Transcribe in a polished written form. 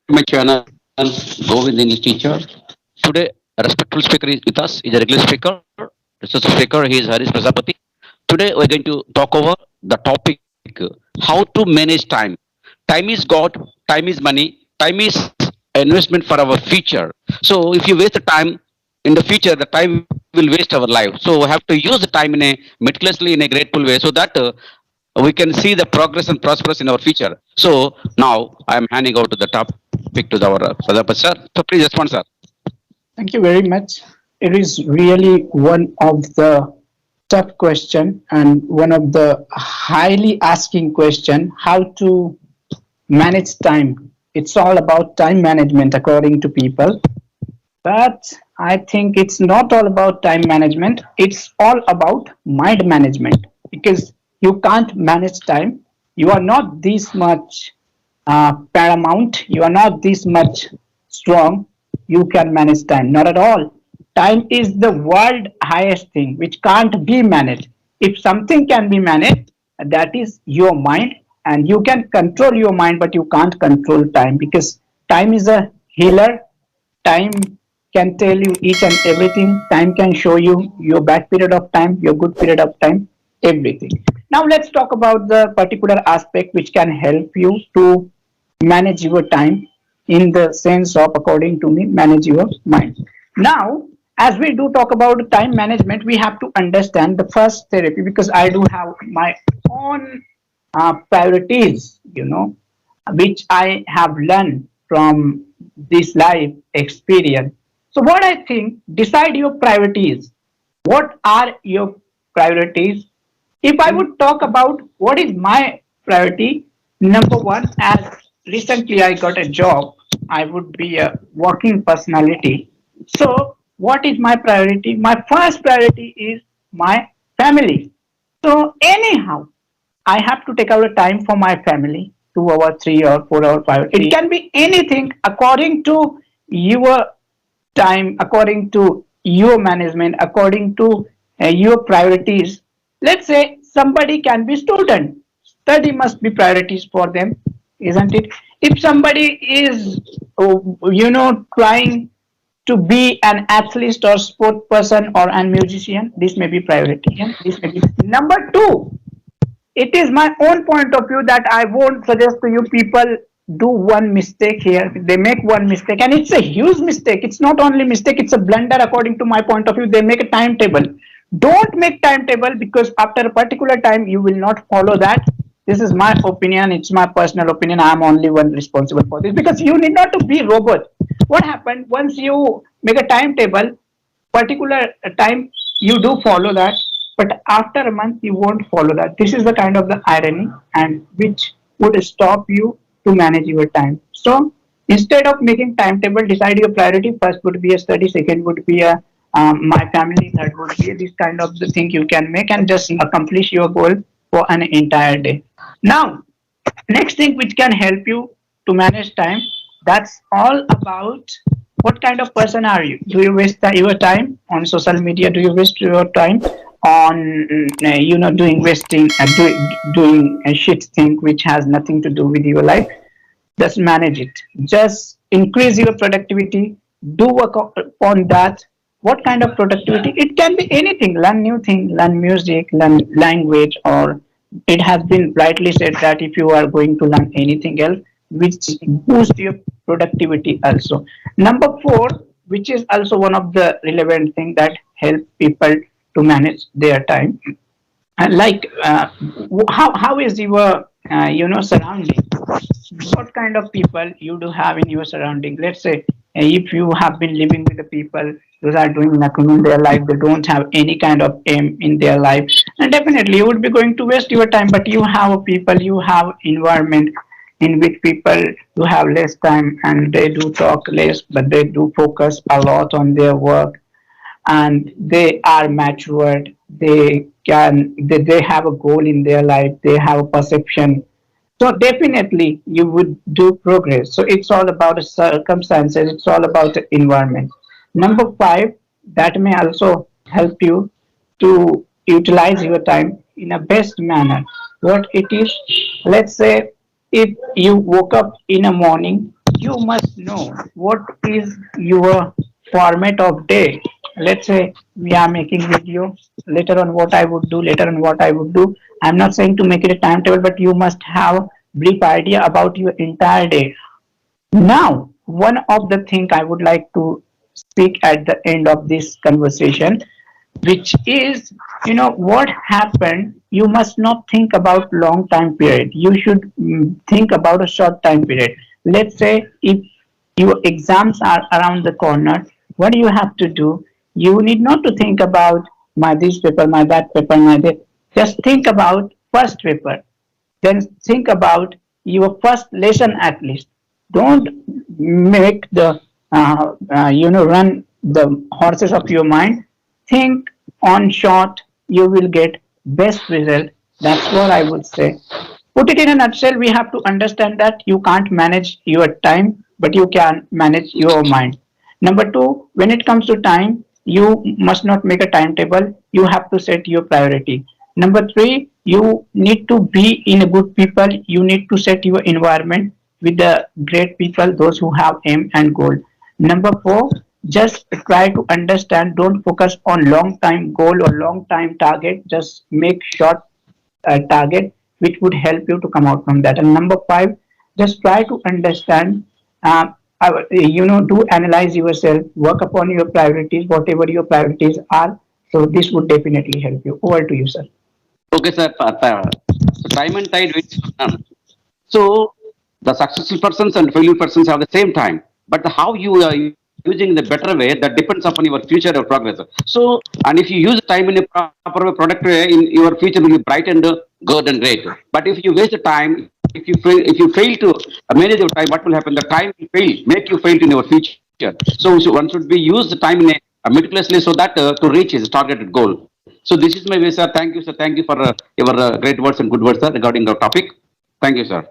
To my channel, Govind English Teacher. Today, a respectful speaker is with us. Is a regular speaker. Research speaker. He is Haris Prajapati. Today, we're going to talk over the topic: how to manage time. Time is God. Time is money. Time is investment for our future. So, if you waste the time in the future, the time will waste our life. So, we have to use the time in a meticulously, in a grateful way, so that we can see the progress and prosperous in our future. So now I am handing over to the topic to our Pradhapat sir. So please respond, sir. Thank you very much. It is really one of the tough question and one of the highly asking question how to manage time. It's all about time management according to people. But I think it's not all about time management. It's all about mind management because you can't manage time. You are not this much paramount. You are not this much strong. You can manage time. Not at all. Time is the world highest thing which can't be managed. If something can be managed, that is your mind, and you can control your mind, but you can't control time because time is a healer. Time can tell you each and everything. Time can show you your bad period of time, your good period of time, everything. Now let's talk about the particular aspect which can help you to manage your time in the sense of, according to me, manage your mind. Now, as we do talk about time management, we have to understand the first therapy because I do have my own priorities, which I have learned from this life experience. So, what I think, decide your priorities. What are your priorities? If I would talk about what is my priority, number one, as recently I got a job, I would be a working personality. So, what is my priority? My first priority is my family. So, anyhow, I have to take out a time for my family, 2 hours, 3 hours, 4 hours, 5 hours. It can be anything according to your time, according to your management, according to your priorities. Let's say somebody can be student. Study must be priorities for them, isn't it? If somebody is, trying to be an athlete or sport person or a musician, this may be priority. Yeah? This may be number two. It is my own point of view that I won't suggest to you people do one mistake here. They make one mistake and it's a huge mistake. It's not only mistake, it's a blunder according to my point of view. They make a timetable. Don't make timetable because after a particular time you will not follow that. This is my opinion. It's my personal opinion. I'm only one responsible for this because you need not to be robot. What happened once you make a timetable, particular time you do follow that, but after a month you won't follow that. This is the kind of the irony and which would stop you to manage your time. So instead of making timetable, decide your priority. First would be a study, second would be a my family, third would be this kind of the thing you can make and just accomplish your goal for an entire day. Now, next thing which can help you to manage time, that's all about what kind of person are you. Do you waste your time on social media? Do you waste your time on doing wasting doing a shit thing which has nothing to do with your life? Just manage it. Just increase your productivity. Do work on that. What kind of productivity? It can be anything. Learn new thing, learn music, learn language, or it has been rightly said that if you are going to learn anything else, which boost your productivity also. Number four, which is also one of the relevant thing that help people to manage their time. Like how is your surrounding? What kind of people you do have in your surrounding? Let's say if you have been living with the people those are doing nothing in their life, they don't have any kind of aim in their life, and definitely you would be going to waste your time. But you have a people, you have environment in which people do have less time and they do talk less, but they do focus a lot on their work and they are matured. They have a goal in their life. They have a perception, so definitely you would do progress. So it's all about the circumstances, it's all about the environment. Number five, that may also help you to utilize your time in a best manner. What it is, let's say if you woke up in a morning, you must know what is your format of day. Let's say we are making video. Later on, what I would do. Later on, what I would do. I'm not saying to make it a timetable, but you must have brief idea about your entire day. Now, one of the things I would like to speak at the end of this conversation, which is, what happened. You must not think about long time period. You should think about a short time period. Let's say if your exams are around the corner, what do you have to do? You need not to think about my this paper, my that paper, my that. Just think about first paper, then think about your first lesson at least. Don't make the run the horses of your mind. Think on short, you will get best result. That's what I would say. Put it in a nutshell, we have to understand that you can't manage your time, but you can manage your mind. Number two, when it comes to time, you must not make a timetable. You have to set your priority. Number three, you need to be in a good people. You need to set your environment with the great people, those who have aim and goal. Number four, just try to understand. Don't focus on long time goal or long time target. Just make short target which would help you to come out from that. And number five, just try to understand, do analyze yourself, work upon your priorities, whatever your priorities are. So this would definitely help you. Over to you, sir. Okay, sir. So time and tide waits for none. So the successful persons and failure persons have the same time, but how you are using the better way that depends upon your future or progress. So, and if you use time in a proper way, product way, in your future will be bright and good and great. But if you waste the time, if you fail to manage your time, what will happen? The time will fail, make you fail in your future. So one should be use the time in a meticulously so that to reach his targeted goal. So this is my way, sir. Thank you, sir. Thank you for your great words and good words, sir, regarding our topic. Thank you, sir.